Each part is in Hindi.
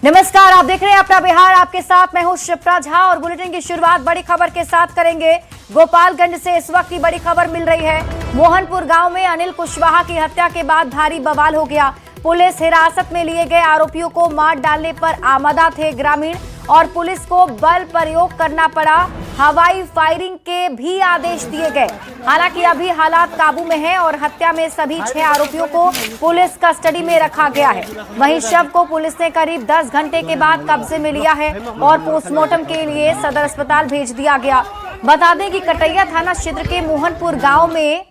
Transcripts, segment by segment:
नमस्कार, आप देख रहे हैं अपना बिहार। आपके साथ मैं हूं शिप्रा झा और बुलेटिन की शुरुआत बड़ी खबर के साथ करेंगे। गोपालगंज से इस वक्त की बड़ी खबर मिल रही है। मोहनपुर गांव में अनिल कुशवाहा की हत्या के बाद भारी बवाल हो गया। पुलिस हिरासत में लिए गए आरोपियों को मार डालने पर आमादा थे ग्रामीण और पुलिस को बल प्रयोग करना पड़ा। हवाई फायरिंग के भी आदेश दिए गए। हालांकि अभी हालात काबू में हैं और हत्या में सभी 6 आरोपियों को पुलिस कस्टडी में रखा गया है। वहीं शव को पुलिस ने करीब 10 घंटे के बाद कब्जे में लिया है और पोस्टमार्टम के लिए सदर अस्पताल भेज दिया गया। बता दें कि कटैया थाना क्षेत्र के मोहनपुर गांव में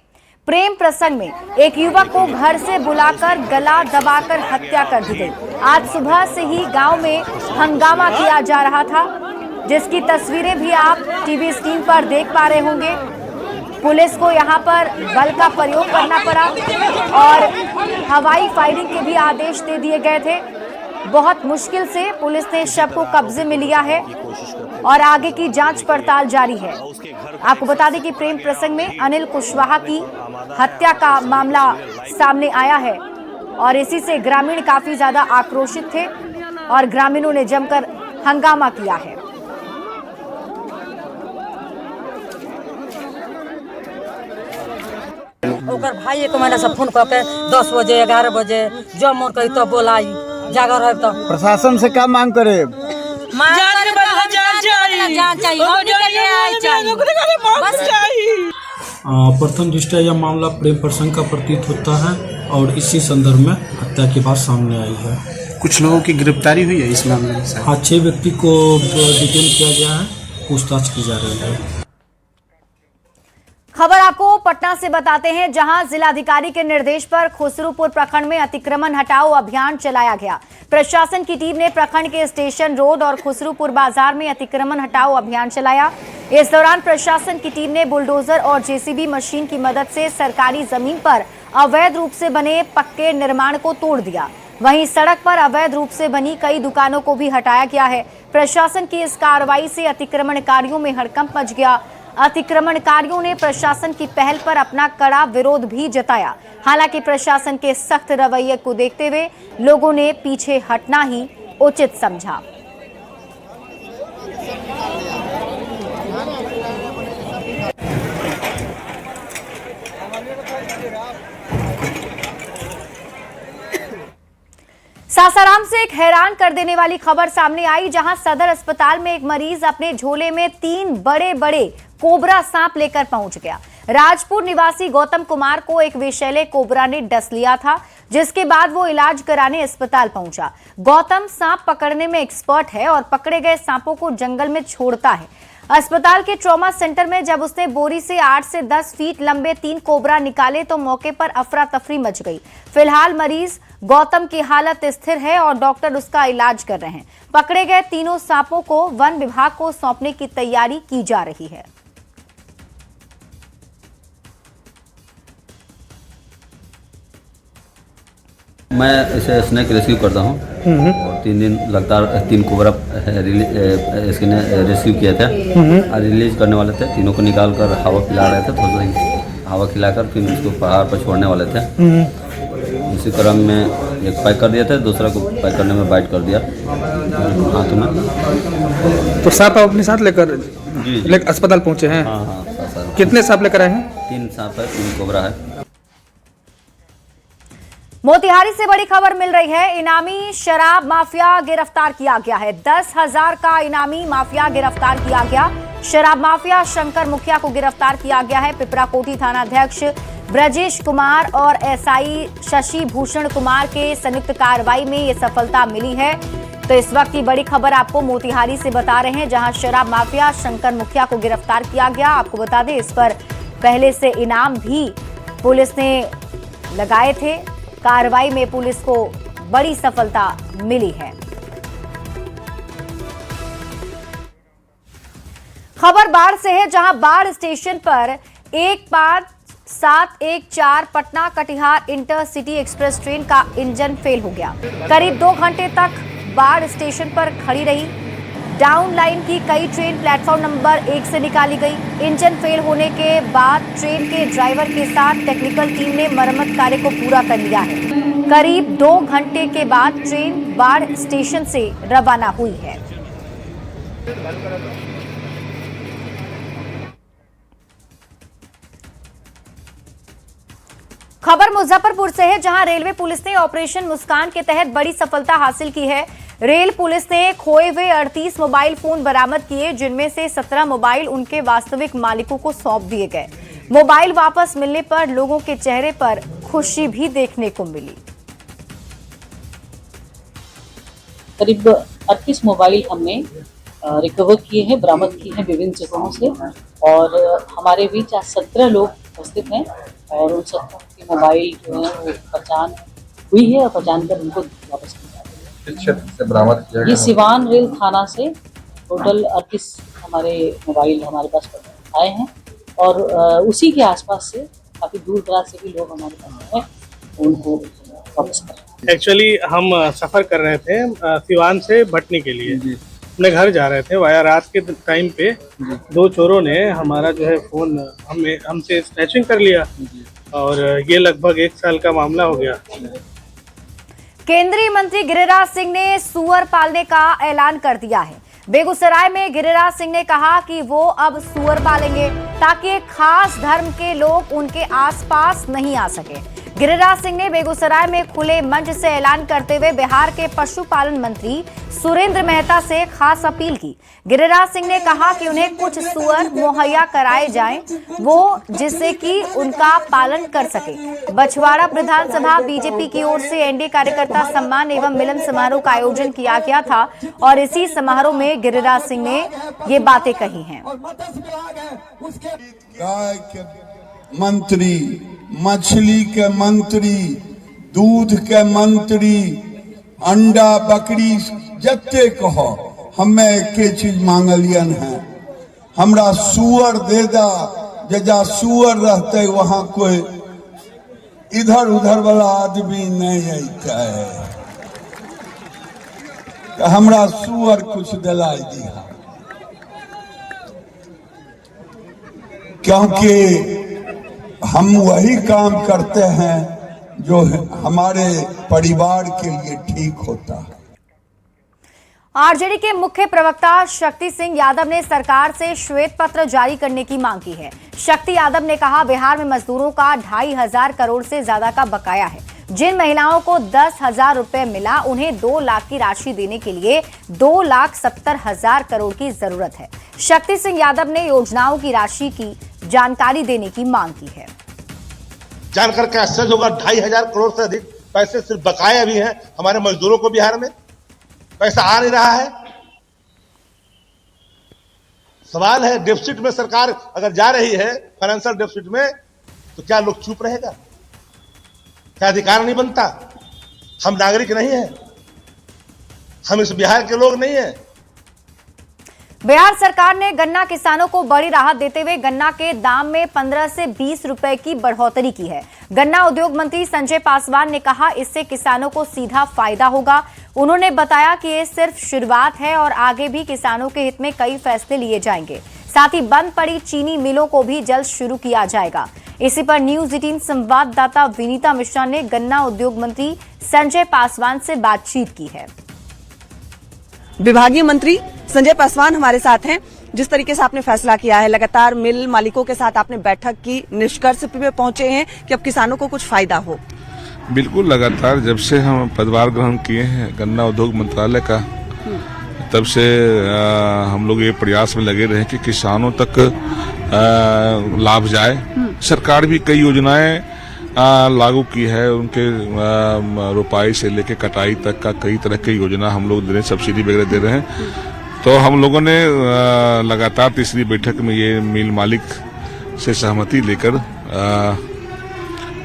प्रेम प्रसंग में एक युवक को घर से बुलाकर गला दबाकर हत्या कर दी गई। आज सुबह से ही गांव में हंगामा किया जा रहा था, जिसकी तस्वीरें भी आप टीवी स्क्रीन पर देख पा रहे होंगे। पुलिस को यहां पर बल का प्रयोग करना पड़ा और हवाई फायरिंग के भी आदेश दे दिए गए थे। बहुत मुश्किल से पुलिस ने शव को कब्जे में लिया है और आगे की जांच पड़ताल जारी है। आपको बता दें कि प्रेम प्रसंग में अनिल कुशवाहा की हत्या का मामला सामने आया है और इसी से ग्रामीण काफी ज्यादा आक्रोशित थे और ग्रामीणों ने जमकर हंगामा किया है। ओकर भाई को मैंने सब फोन करके 10 बजे 11 बजे जब मोर कही तो बोलाई जागर है। तो प्रशासन से क्या मांग करे? प्रथम दृष्टया यह मामला प्रेम प्रसंग का प्रतीत होता है और इसी संदर्भ में हत्या की बात सामने आई है। कुछ लोगों की गिरफ्तारी हुई है इस मामले में? हाँ, 6 व्यक्ति को डिटेन किया गया है, पूछताछ की जा रही है। खबर आपको पटना से बताते हैं, जहां जिलाधिकारी के निर्देश पर खुसरूपुर प्रखंड में अतिक्रमण हटाओ अभियान चलाया गया। प्रशासन की टीम ने प्रखंड के स्टेशन रोड और खुसरूपुर बाजार में अतिक्रमण हटाओ अभियान चलाया। इस दौरान प्रशासन की टीम ने बुलडोजर और जेसीबी मशीन की मदद से सरकारी जमीन पर अवैध रूप से बने पक्के निर्माण को तोड़ दिया। वहीं सड़क पर अवैध रूप से बनी कई दुकानों को भी हटाया गया है। प्रशासन की इस कार्रवाई से अतिक्रमणकारियों में हड़कंप मच गया। अतिक्रमणकारियों ने प्रशासन की पहल पर अपना कड़ा विरोध भी जताया। हालांकि प्रशासन के सख्त रवैये को देखते हुए लोगों ने पीछे हटना ही उचित समझा। सासाराम से एक हैरान कर देने वाली खबर सामने आई, जहां सदर अस्पताल में एक मरीज अपने झोले में 3 बड़े बड़े कोबरा सांप लेकर पहुंच गया। राजपुर निवासी गौतम कुमार को एक विषैले कोबरा ने डस लिया था, जिसके बाद वो इलाज कराने अस्पताल पहुंचा। गौतम सांप पकड़ने में एक्सपर्ट है और पकड़े गए सांपों को जंगल में छोड़ता है। अस्पताल के ट्रॉमा सेंटर में जब उसने बोरी से 8 से 10 फीट लंबे 3 कोबरा निकाले तो मौके पर अफरा तफरी मच गई। फिलहाल मरीज गौतम की हालत स्थिर है और डॉक्टर उसका इलाज कर रहे हैं। पकड़े गए तीनों सांपों को वन विभाग को सौंपने की तैयारी की जा रही है। मैं इसे स्नेक रेस्क्यू करता हूँ और 3 दिन लगातार 3 कोबरा इसने रेस्क्यू किया था। आज रिलीज करने वाले थे। तीनों को निकाल कर हवा खिला रहे थे, थोड़ा सा हवा खिलाकर फिर उसको पहाड़ पर छोड़ने वाले थे। इसी क्रम में एक पैक कर दिया था, दूसरा को पैक करने में बाइट कर दिया हाथ में। तो सांप आप अपने साथ लेकर जी अस्पताल पहुंचे हैं? हाँ। कितने सांप लेकर आए हैं? 3 सांप है, 3 कोबरा है। मोतिहारी से बड़ी खबर मिल रही है। इनामी शराब माफिया गिरफ्तार किया गया है। 10,000 का इनामी माफिया गिरफ्तार किया गया। शराब माफिया शंकर मुखिया को गिरफ्तार किया गया है। पिपराकोठी थानाध्यक्ष ब्रजेश कुमार और एसआई शशि भूषण कुमार के संयुक्त कार्रवाई में ये सफलता मिली है। तो इस वक्त की बड़ी खबर आपको मोतिहारी से बता रहे हैं, जहां शराब माफिया शंकर मुखिया को गिरफ्तार किया गया। आपको बता दें, इस पर पहले से इनाम भी पुलिस ने लगाए थे। कार्रवाई में पुलिस को बड़ी सफलता मिली है। खबर बाढ़ से है, जहां बाढ़ स्टेशन पर 15-714 Patna Katihar intercity express train का इंजन फेल हो गया। करीब 2 घंटे तक बाढ़ स्टेशन पर खड़ी रही। डाउन लाइन की कई ट्रेन प्लेटफॉर्म नंबर 1 से निकाली गई। इंजन फेल होने के बाद ट्रेन के ड्राइवर के साथ टेक्निकल टीम ने मरम्मत कार्य को पूरा कर लिया है। करीब 2 घंटे के बाद ट्रेन बाढ़ स्टेशन से रवाना हुई है। खबर मुजफ्फरपुर से है, जहां रेलवे पुलिस ने ऑपरेशन मुस्कान के तहत बड़ी सफलता हासिल की है। रेल पुलिस ने खोए हुए 38 मोबाइल फोन बरामद किए, जिनमें से 17 मोबाइल उनके वास्तविक मालिकों को सौंप दिए गए। मोबाइल वापस मिलने पर लोगों के चेहरे पर खुशी भी देखने को मिली। करीब 38 मोबाइल हमने रिकवर किए हैं, बरामद किए हैं विभिन्न जगहों से, और हमारे बीच आज 17 लोग उपस्थित हैं और उन 17 के मोबाइल जो है वो पहचान हुई है और पहचान कर उनको वापस किया जा रहा है। क्षेत्र से बरामद किया ये सिवान रेल थाना से टोटल 38 हमारे मोबाइल हमारे पास आए हैं, और उसी के आसपास से काफ़ी दूर दराज से भी लोग हमारे पास हैं, उनको वापस कर रहे हैं। एक्चुअली हम सफ़र कर रहे थे सिवान से भटनी के लिए, अपने घर जा रहे थे। वाया रात के टाइम पे 2 चोरों ने हमारा जो है फ़ोन हमसे स्नैचिंग कर लिया, और ये लगभग 1 साल का मामला हो गया। केंद्रीय मंत्री गिरिराज सिंह ने सुअर पालने का ऐलान कर दिया है। बेगूसराय में गिरिराज सिंह ने कहा कि वो अब सुअर पालेंगे ताकि एक खास धर्म के लोग उनके आसपास नहीं आ सके। गिरिराज सिंह ने बेगूसराय में खुले मंच से ऐलान करते हुए बिहार के पशुपालन मंत्री सुरेंद्र मेहता से खास अपील की। गिरिराज सिंह ने कहा कि उन्हें कुछ सुअर मुहैया कराए जाएं, वो जिससे कि उनका पालन कर सके। बछवाड़ा विधानसभा बीजेपी की ओर से एनडीए कार्यकर्ता सम्मान एवं मिलन समारोह का आयोजन किया गया था, और इसी समारोह में गिरिराज सिंह ने ये बातें कही हैं। गाय के मंत्री, मछली के मंत्री, दूध के मंत्री, अंडा बकरी जते कहो, हमें एके चीज मांगलियन है, हमरा सुअर दे दा। जजा सुअर रहते वहां कोई इधर उधर वाला आदमी नहीं आता है, तो हमरा सुअर कुछ दिलाई दिया, क्योंकि हम वही काम करते हैं जो हमारे परिवार के लिए ठीक होता है। आरजेडी के मुख्य प्रवक्ता शक्ति सिंह यादव ने सरकार से श्वेत पत्र जारी करने की मांग की है। शक्ति यादव ने कहा, बिहार में मजदूरों का 2,500 करोड़ से ज्यादा का बकाया है। जिन महिलाओं को 10,000 रुपए मिला, उन्हें 2 लाख की राशि देने के लिए 2,70,000 करोड़ की जरूरत है। शक्ति सिंह यादव ने योजनाओं की राशि की जानकारी देने की मांग की है। जानकर के आश्चर्य होगा, 2,500 करोड़ से अधिक पैसे सिर्फ बकाया भी हैं हमारे मजदूरों को। बिहार में पैसा आ नहीं रहा है। सवाल है, डेफिसिट में सरकार अगर जा रही है, फाइनेंशियल डेफिसिट में, तो क्या लोग चुप रहेगा? क्या अधिकार नहीं बनता? हम नागरिक नहीं हैं? हम इस बिहार के लोग नहीं हैं? बिहार सरकार ने गन्ना किसानों को बड़ी राहत देते हुए गन्ना के दाम में 15 से 20 रुपए की बढ़ोतरी की है। गन्ना उद्योग मंत्री संजय पासवान ने कहा, इससे किसानों को सीधा फायदा होगा। उन्होंने बताया कि ये सिर्फ शुरुआत है और आगे भी किसानों के हित में कई फैसले लिए जाएंगे। साथ ही बंद पड़ी चीनी मिलों को भी जल्द शुरू किया जाएगा। इसी पर न्यूज 18 संवाददाता विनीता मिश्रा ने गन्ना उद्योग मंत्री संजय पासवान से बातचीत की है। विभागीय मंत्री संजय पासवान हमारे साथ हैं। जिस तरीके से आपने फैसला किया है, लगातार मिल मालिकों के साथ आपने बैठक की, निष्कर्ष पे पहुंचे हैं कि अब किसानों को कुछ फायदा हो। बिल्कुल, लगातार जब से हम पदभार ग्रहण किए हैं गन्ना उद्योग मंत्रालय का, तब से हम लोग ये प्रयास में लगे रहे कि किसानों तक लाभ जाए। सरकार भी कई योजनाएं लागू की है, उनके रोपाई से लेके कटाई तक का कई तरह की योजना हम लोग दे रहे हैं, सब्सिडी वगैरह दे रहे हैं। तो हम लोगों ने लगातार तीसरी बैठक में ये मिल मालिक से सहमति लेकर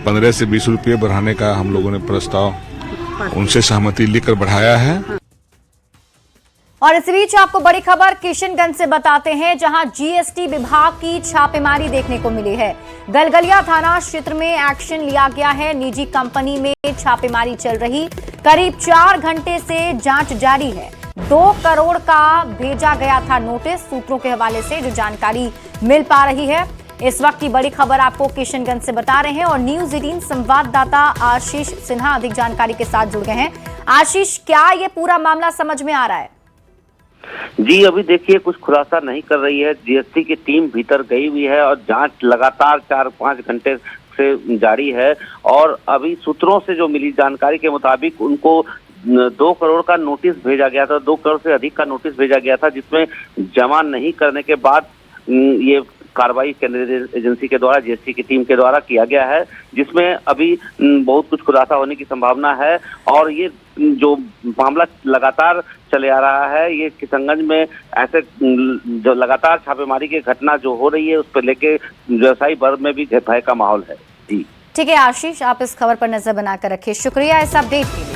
15 से 20 रुपये बढ़ाने का हम लोगों ने प्रस्ताव उनसे सहमति लेकर बढ़ाया है। और इस बीच आपको बड़ी खबर किशनगंज से बताते हैं, जहां जीएसटी विभाग की छापेमारी देखने को मिली है। गलगलिया थाना क्षेत्र में एक्शन लिया गया है। निजी कंपनी में छापेमारी चल रही, करीब 4 घंटे से जांच जारी है। 2 करोड़ का भेजा गया था नोटिस, सूत्रों के हवाले से जो जानकारी मिल पा रही है। इस वक्त की बड़ी खबर आपको किशनगंज से बता रहे हैं और न्यूज 18 संवाददाता आशीष सिन्हा अधिक जानकारी के साथ जुड़ गए हैं। आशीष, क्या ये पूरा मामला समझ में आ रहा है? जी, अभी देखिए कुछ खुलासा नहीं कर रही है। जीएसटी की टीम भीतर गई हुई है और जांच लगातार 4-5 घंटे से जारी है और अभी सूत्रों से जो मिली जानकारी के मुताबिक उनको 2 करोड़ का नोटिस भेजा गया था, 2 करोड़ से अधिक का नोटिस भेजा गया था, जिसमें जमा नहीं करने के बाद ये कार्रवाई केंद्रीय एजेंसी के द्वारा जीएसटी की टीम के द्वारा किया गया है, जिसमें अभी बहुत कुछ खुलासा होने की संभावना है। और ये जो मामला लगातार चले आ रहा है, ये किशनगंज में ऐसे जो लगातार छापेमारी की घटना जो हो रही है उस पर लेके व्यवसायी वर्ग में भी भय का माहौल है। जी ठीक है आशीष, आप इस खबर पर नजर बनाकर रखिए। शुक्रिया इस अपडेट के लिए।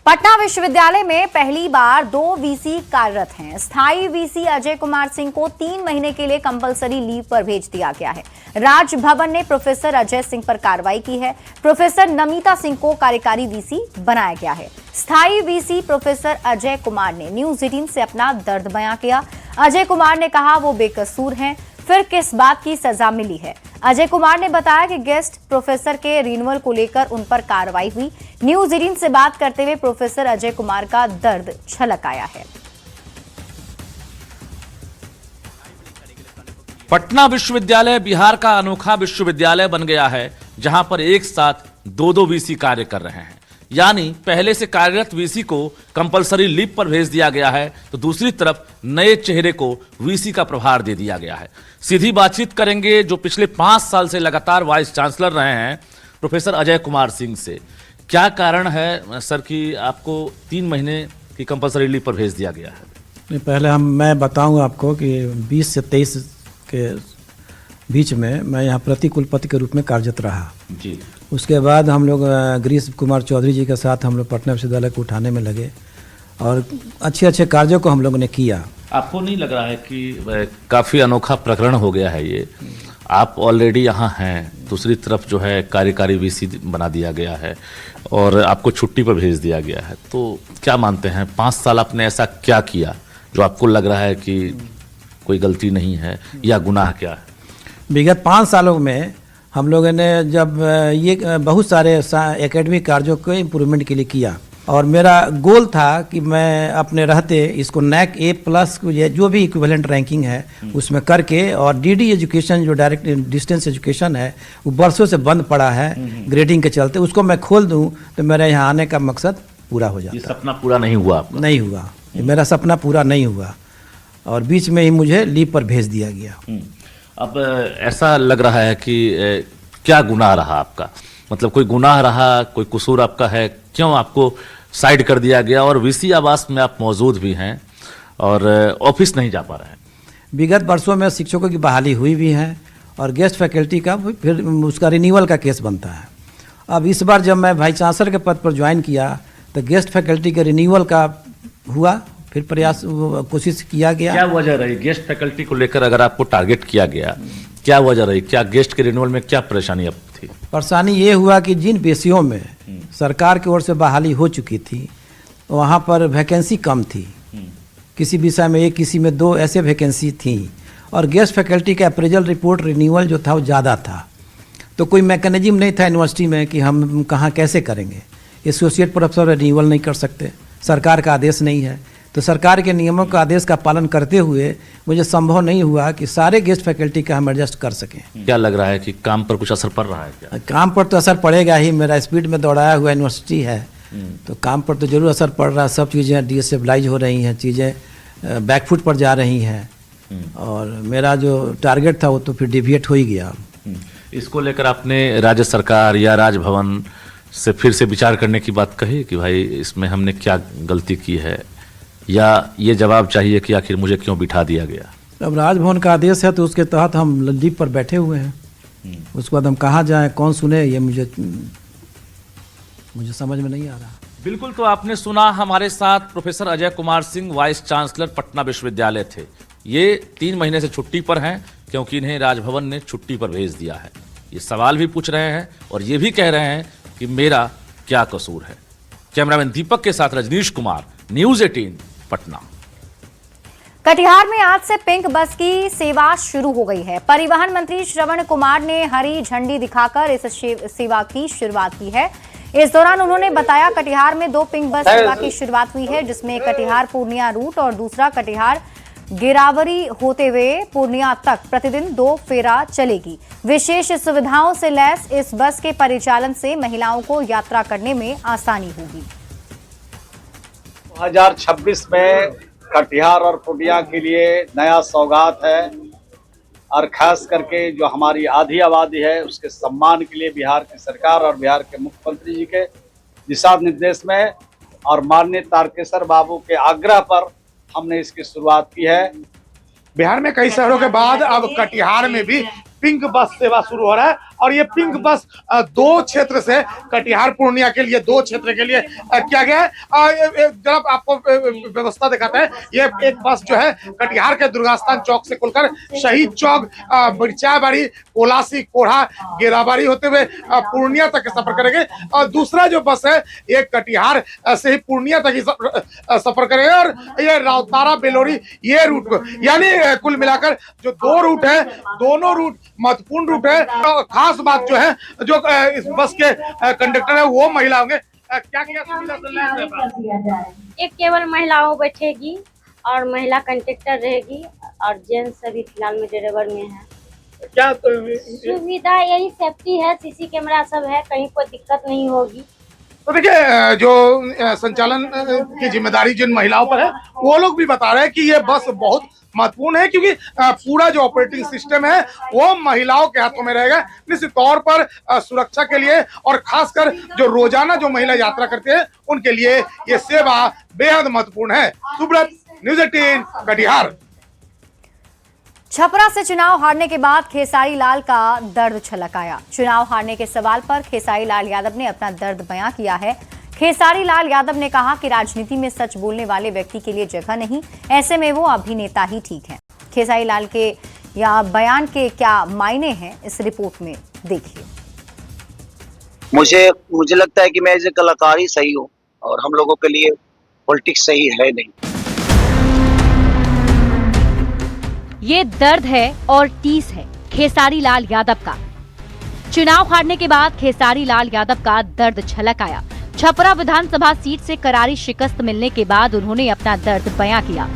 पटना विश्वविद्यालय में पहली बार 2 वीसी कार्यरत हैं। स्थायी वीसी अजय कुमार सिंह को 3 महीने के लिए कंपलसरी लीव पर भेज दिया गया है। राजभवन ने प्रोफेसर अजय सिंह पर कार्रवाई की है। प्रोफेसर नमिता सिंह को कार्यकारी वीसी बनाया गया है। स्थायी वीसी प्रोफेसर अजय कुमार ने न्यूज 18 से अपना दर्द बयां किया। अजय कुमार ने कहा वो बेकसूर हैं, फिर किस बात की सजा मिली है। अजय कुमार ने बताया कि गेस्ट प्रोफेसर के रिन्यूअल को लेकर उन पर कार्रवाई हुई। न्यूज 18 से बात करते हुए प्रोफेसर अजय कुमार का दर्द छलक आया है। पटना विश्वविद्यालय बिहार का अनोखा विश्वविद्यालय बन गया है, जहां पर एक साथ 2-2 वीसी कार्य कर रहे हैं। यानी पहले से कार्यरत वीसी को कंपलसरी लीव पर भेज दिया गया है, तो दूसरी तरफ नए चेहरे को वीसी का प्रभार दे दिया गया है। सीधी बातचीत करेंगे जो पिछले 5 साल से लगातार वाइस चांसलर रहे हैं, प्रोफेसर अजय कुमार सिंह से। क्या कारण है सर कि आपको 3 महीने की कंपलसरी लीव पर भेज दिया गया है? नहीं, पहले मैं बताऊंगा आपको कि 20 से 23 के बीच में मैं यहाँ प्रति कुलपति के रूप में कार्यरत रहा जी। उसके बाद हम लोग गिरीश कुमार चौधरी जी के साथ हम लोग पटना विश्वविद्यालय को उठाने में लगे और अच्छे कार्यों को हम लोगों ने किया। आपको नहीं लग रहा है कि काफ़ी अनोखा प्रकरण हो गया है ये? आप ऑलरेडी यहाँ हैं, दूसरी तरफ जो है कार्यकारी वीसी बना दिया गया है और आपको छुट्टी पर भेज दिया गया है, तो क्या मानते हैं 5 साल आपने ऐसा क्या किया जो आपको लग रहा है कि कोई गलती नहीं है या गुनाह क्या है? विगत 5 सालों में हम लोगों ने जब ये बहुत सारे एकेडमिक कार्यों को इम्प्रूवमेंट के लिए किया और मेरा गोल था कि मैं अपने रहते इसको नैक A+ जो भी इक्विवेलेंट रैंकिंग है उसमें करके और डीडी एजुकेशन जो डायरेक्ट डिस्टेंस एजुकेशन है वो बरसों से बंद पड़ा है ग्रेडिंग के चलते, उसको मैं खोल दूं तो मेरे यहाँ आने का मकसद पूरा हो जाता। ये सपना पूरा नहीं हुआ आपका? नहीं हुआ, मेरा सपना पूरा नहीं हुआ और बीच में ही मुझे लीव पर भेज दिया गया। अब ऐसा लग रहा है कि क्या गुनाह रहा आपका? मतलब कोई गुनाह रहा, कोई कसूर आपका है? क्यों आपको साइड कर दिया गया और वीसी आवास में आप मौजूद भी हैं और ऑफिस नहीं जा पा रहे हैं? विगत वर्षों में शिक्षकों की बहाली हुई भी है और गेस्ट फैकल्टी का फिर उसका रिन्यूअल का केस बनता है। अब इस बार जब मैं वाइस चांसलर के पद पर ज्वाइन किया तो गेस्ट फैकल्टी के रिन्यूअल का हुआ, फिर प्रयास कोशिश किया गया। क्या वजह रही गेस्ट फैकल्टी को लेकर? अगर आपको टारगेट किया गया, क्या वजह रही? क्या गेस्ट के रिन्यूअल में क्या परेशानी अब थी? परेशानी ये हुआ कि जिन विषयों में सरकार की ओर से बहाली हो चुकी थी वहाँ पर वैकेंसी कम थी। किसी विषय में 1, किसी में 2 ऐसे वैकेंसी थी और गेस्ट फैकल्टी का अप्रेजल रिपोर्ट रिन्यूअल जो था वो ज़्यादा था, तो कोई मैकेनिज्म नहीं था यूनिवर्सिटी में कि हम कहाँ कैसे करेंगे। एसोसिएट प्रोफेसर रिन्यूअल नहीं कर सकते, सरकार का आदेश नहीं है, तो सरकार के नियमों का आदेश का पालन करते हुए मुझे संभव नहीं हुआ कि सारे गेस्ट फैकल्टी का हम एडजस्ट कर सकें। क्या लग रहा है कि काम पर कुछ असर पड़ रहा है क्या? काम पर तो असर पड़ेगा ही, मेरा स्पीड में दौड़ाया हुआ यूनिवर्सिटी है तो काम पर तो जरूर असर पड़ रहा है। सब चीज़ें डिस्टेबलाइज हो रही हैं, चीज़ें बैकफुट पर जा रही हैं और मेरा जो टारगेट था वो तो फिर डिविएट हो ही गया। इसको लेकर आपने राज्य सरकार या राजभवन से फिर से विचार करने की बात कही कि भाई इसमें हमने क्या गलती की है, या ये जवाब चाहिए कि आखिर मुझे क्यों बिठा दिया गया? अब राजभवन का आदेश है तो उसके तहत हम लीव पर बैठे हुए हैं। उसके बाद हम कहाँ जाएं, कौन सुने, ये मुझे समझ में नहीं आ रहा। बिल्कुल, तो आपने सुना, हमारे साथ professor Ajay Kumar Singh vice chancellor Patna विश्वविद्यालय थे। ये 3 महीने से छुट्टी पर हैं क्योंकि इन्हें राजभवन ने छुट्टी पर भेज दिया है। ये सवाल भी पूछ रहे हैं और ये भी कह रहे हैं कि मेरा क्या कसूर है। कैमरामैन दीपक के साथ रजनीश कुमार, न्यूज़ 18 पटना। कटिहार में आज से पिंक बस की सेवा शुरू हो गई है। परिवहन मंत्री श्रवण कुमार ने हरी झंडी दिखाकर इस सेवा की शुरुआत की है। इस दौरान उन्होंने बताया कटिहार में 2 पिंक बस सेवा की शुरुआत हुई है, जिसमें कटिहार पूर्णिया रूट और दूसरा कटिहार गिरावरी होते हुए पूर्णिया तक प्रतिदिन 2 फेरा चलेगी। विशेष सुविधाओं से लैस इस बस के परिचालन से महिलाओं को यात्रा करने में आसानी होगी। 2026 में कटिहार और पूर्णिया के लिए नया सौगात है और खास करके जो हमारी आधी आबादी है उसके सम्मान के लिए बिहार की सरकार और बिहार के मुख्यमंत्री जी के दिशा निर्देश में और माननीय तारकेश्वर बाबू के आग्रह पर हमने इसकी शुरुआत की है। बिहार में कई शहरों के बाद अब कटिहार में भी पिंक बस सेवा शुरू हो रहा है और ये पिंक बस 2 क्षेत्र से कटिहार पूर्णिया के लिए 2 क्षेत्र के लिए किया गया है। जब आपको व्यवस्था दिखाते हैं, ये एक बस जो है कटिहार के दुर्गास्थान चौक से खुलकर शहीद चौक, मिर्चाबाड़ी, कोलासी, कोढ़ा, गेराबाड़ी होते हुए पूर्णिया तक सफर करेंगे और दूसरा जो बस है ये कटिहार से ही पूर्णिया तक ही सफर करेगा और ये राउतारा बेलोरी ये रूट को, यानी कुल मिलाकर जो 2 रूट है, दोनों रूट महत्वपूर्ण रूट है। खास बात जो है, जो इस बस के कंडक्टर है वो महिला होंगे। क्या क्या सुविधा? एक केवल महिलाओं बैठेगी और महिला कंडक्टर रहेगी और जेंट्स अभी फिलहाल में ड्राइवर में है। क्या सुविधा यही सेफ्टी है, सीसी कैमरा सब है, कहीं कोई दिक्कत नहीं होगी। तो देखिए, जो संचालन की जिम्मेदारी जिन महिलाओं पर है वो लोग भी बता रहे हैं कि ये बस बहुत महत्वपूर्ण है, क्योंकि पूरा जो ऑपरेटिंग सिस्टम है वो महिलाओं के हाथों में रहेगा। निश्चित तौर पर सुरक्षा के लिए और खासकर जो रोजाना जो महिला यात्रा करते हैं उनके लिए ये सेवा बेहद महत्वपूर्ण है। सुब्रत, न्यूज़ 18 कटिहार। छपरा से चुनाव हारने के बाद खेसारी लाल का दर्द छलक आया। चुनाव हारने के सवाल पर खेसारी लाल यादव ने अपना दर्द बयां किया है। खेसारी लाल यादव ने कहा कि राजनीति में सच बोलने वाले व्यक्ति के लिए जगह नहीं, ऐसे में वो अभिनेता ही ठीक है। खेसारी लाल के या बयान के क्या मायने हैं, इस रिपोर्ट में देखिए। मुझे लगता है कि मैं एज ए कलाकार ही सही हूँ और हम लोगों के लिए पॉलिटिक्स सही है नहीं। ये दर्द है और टीस है खेसारी लाल यादव का। चुनाव हारने के बाद खेसारी लाल यादव का दर्द छलक आया। छपरा विधानसभा सीट से करारी शिकस्त मिलने के बाद उन्होंने अपना दर्द बयां किया।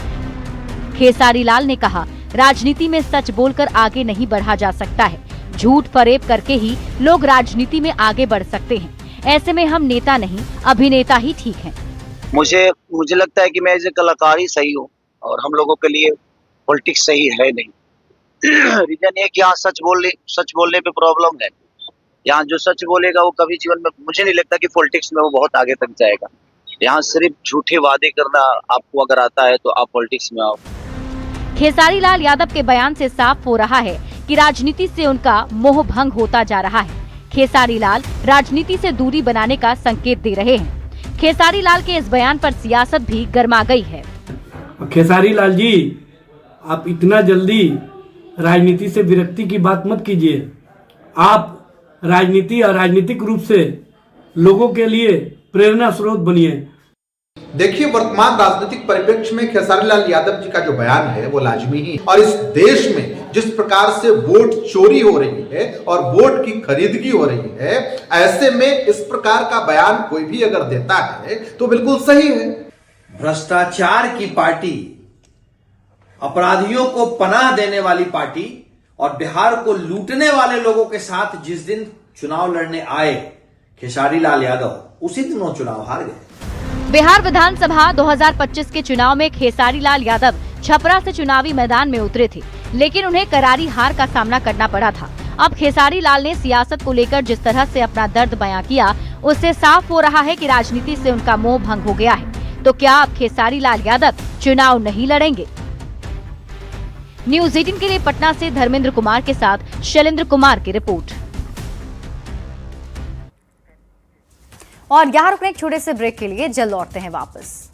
खेसारी लाल ने कहा, राजनीति में सच बोलकर आगे नहीं बढ़ा जा सकता है। झूठ फरेब करके ही लोग राजनीति में आगे बढ़ सकते हैं। ऐसे में हम नेता नहीं, अभिनेता ही ठीक हैं। मुझे लगता है कि मैं एज ए कलाकार ही सही हूँ और हम लोगों के लिए पॉलिटिक्स सही है नहीं। रीजन ये कि यहाँ सच बोलने पे प्रॉब्लम है। यहाँ जो सच बोलेगा वो कभी जीवन में, मुझे नहीं लगता कि पॉलिटिक्स में वो बहुत आगे तक जाएगा। यहाँ सिर्फ झूठे वादे करना आपको अगर आता है तो आप पॉलिटिक्स में आओ। खेसारी लाल यादव के बयान से साफ हो रहा है कि राजनीति से उनका मोह भंग होता जा रहा है। खेसारी लाल राजनीति से दूरी बनाने का संकेत दे रहे हैं। खेसारी लाल के इस बयान पर सियासत भी गर्मा गई है। खेसारी लाल जी, आप इतना जल्दी राजनीति से विरक्ति की बात मत कीजिए। आप राजनीति और राजनीतिक रूप से लोगों के लिए प्रेरणा स्रोत बनिए। देखिए, वर्तमान राजनीतिक परिप्रेक्ष्य में खेसारी लाल यादव जी का जो बयान है वो लाजमी ही, और इस देश में जिस प्रकार से वोट चोरी हो रही है और वोट की खरीदगी हो रही है, ऐसे में इस प्रकार का बयान कोई भी अगर देता है तो बिल्कुल सही है। भ्रष्टाचार की पार्टी, अपराधियों को पनाह देने वाली पार्टी और बिहार को लूटने वाले लोगों के साथ जिस दिन चुनाव लड़ने आए खेसारी लाल यादव, उसी दिन वो चुनाव हार गए। बिहार विधानसभा 2025 के चुनाव में खेसारी लाल यादव छपरा से चुनावी मैदान में उतरे थे, लेकिन उन्हें करारी हार का सामना करना पड़ा था। अब खेसारी लाल ने सियासत को लेकर जिस तरह से अपना दर्द बयां किया, उससे साफ हो रहा है कि राजनीति से उनका मोह भंग हो गया है। तो क्या अब खेसारी लाल यादव चुनाव नहीं लड़ेंगे? न्यूज़ 18 के लिए पटना से धर्मेंद्र कुमार के साथ शैलेंद्र कुमार की रिपोर्ट। और यहाँ रुकने एक छोटे से ब्रेक के लिए जल्द लौटते हैं वापस।